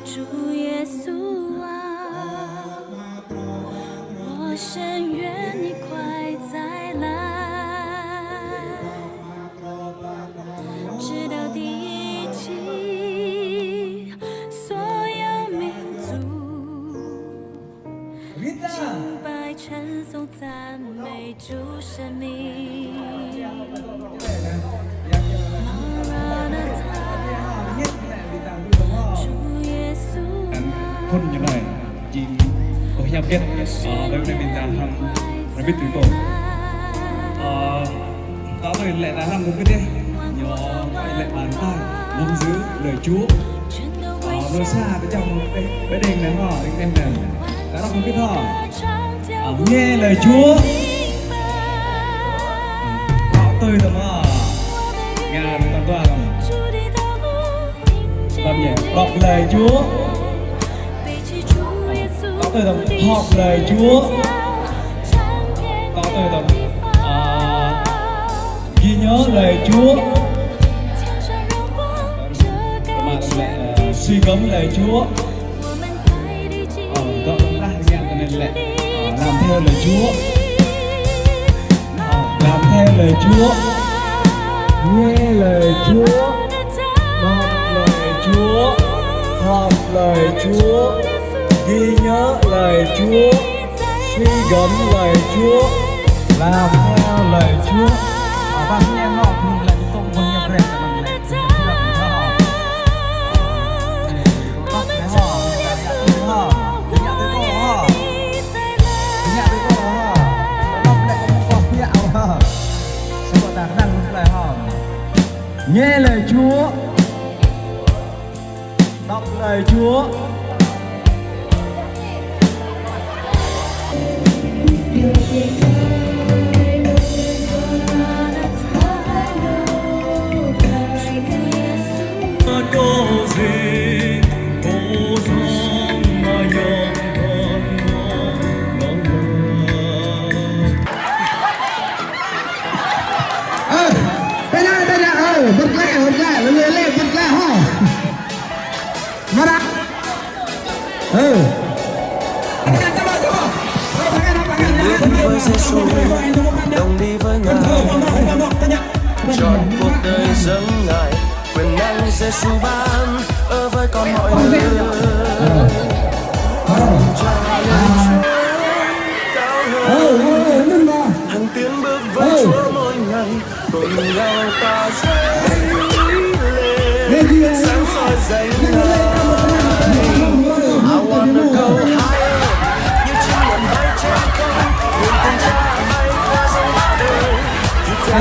主耶稣啊，我深愿你快再来，直到第一季，所有民族敬拜、称颂、赞美主神名。 Thôn như này chỉ có hiểu biết với vấn đề mình đang làm là biết từ cổ có người lại là làm một cái đi nhỏ lại bàn tay nắm giữ lời Chúa rồi xa tới trong cái đền này họ anh em này đã đọc một cái họ nghe lời Chúa họ tôi rồi mà nghe toàn toàn làm nhẹ đọc lời Chúa có tôi đồng học lời Chúa có tôi đồng ghi nhớ lời Chúa mà lại suy gẫm lời Chúa có là nghe nên lại làm theo lời Chúa làm theo lời Chúa nghe lời Chúa đọc lời Chúa học lời Chúa ghi nhớ lời Chúa, suy gẫm lời Chúa, làm theo lời Chúa. Và anh em họ thường là những công viên nhập rèn của mình này, thì là mình cho họ. Tóc cái họ, nhà họ, nhà tôi cô họ, nhà tôi cô họ, tóc này có một con nhạo họ. Sao bọn ta đang lúc lời họ? Nghe lời Chúa, đọc lời Chúa. Với Giêsu đồng đi với Ngài, trọn cuộc đời dâng Ngài, quyền năng Giêsu ban ở với con mọi người. Cha lên Chúa cao hơn, hằng tiến bước với Chúa mỗi ngày, cùng nhau ta sẽ lên sáng soi danh Ngài. I wanna go higher, như chim nhọn bay trên không. Nguyện cùng Cha bay qua dòng đời, dù thế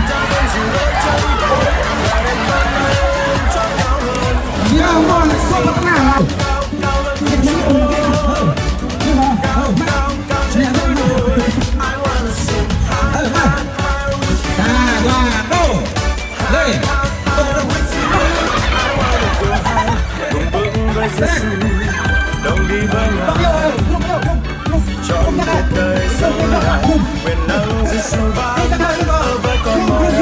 ta vẫn giữ đôi chân tôi, là để con lên cho cao hơn. Cao cao hơn trên đôi đồi. I wanna sing high, high with you. I wanna go high with you. I wanna go high, cùng bước với Giêsu, đồng đi với Ngài. Trọn cuộc đời dâng Ngài, quyền năng Giêsu ban ở với con mọi người.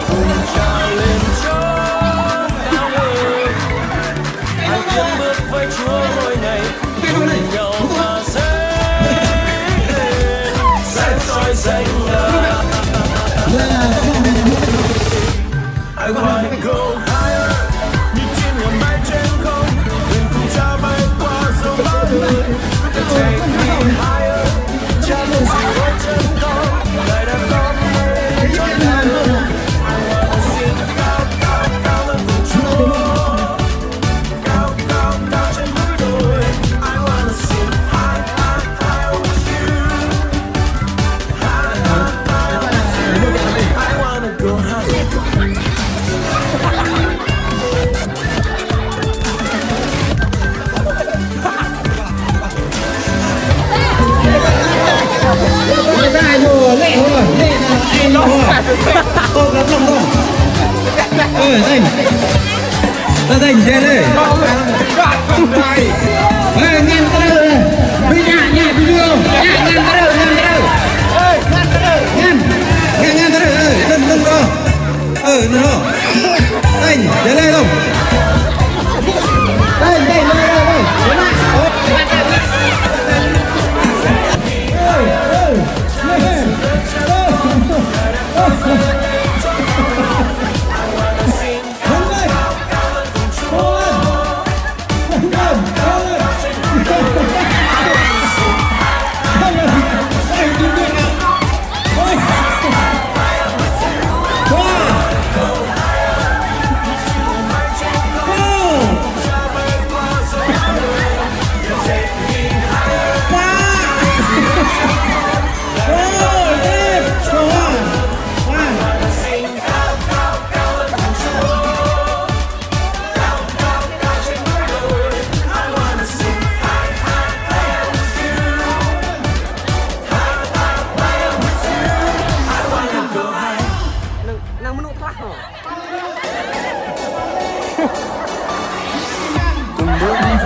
Cùng Cha lên chót cao hơn, hãy tiến bước với Chúa mỗi ngày, cùng nhau ta sẽ lên sáng soi danh Ngài. I wanna go higher, như chim nhọn bay trên không, nguyện cùng Cha bay qua dòng bão đời. Take me higher, Cha luôn giữ đôi chân con, Ngài đã có mình cho ta luôn. I wanna sing cao cao cao hơn cùng Chúa, cao cao cao trên núi đồi. I wanna sing high high high with you, high high high with you. I wanna go higher. Ra rồi, lệ rồi, lệ là anh nó rồi. Tôi lắm lòng rồi. Dành. Ta dành trên đây. Ngăn cái đầu này. Bây nhà video. Ngăn cái đầu, ngăn cái đầu. Ngăn cái đầu, đừng có. Nó. Dành, trên đây đâu.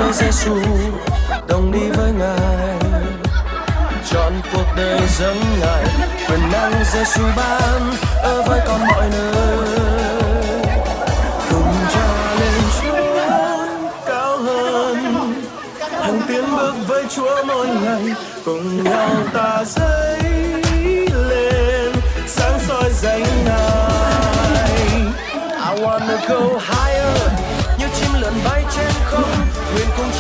với Giêsu, đồng đi với Ngài, chọn cuộc đời dâng Ngài, quyền năng Giêsu ban ở với con mọi nơi. Cùng cha lên chốn cao hơn, thăng tiến bước với Chúa mỗi ngày, cùng nhau ta dấy lên sáng soi danh Ngài. I wanna go higher, như chim lượn bay trên không, nguyện cùng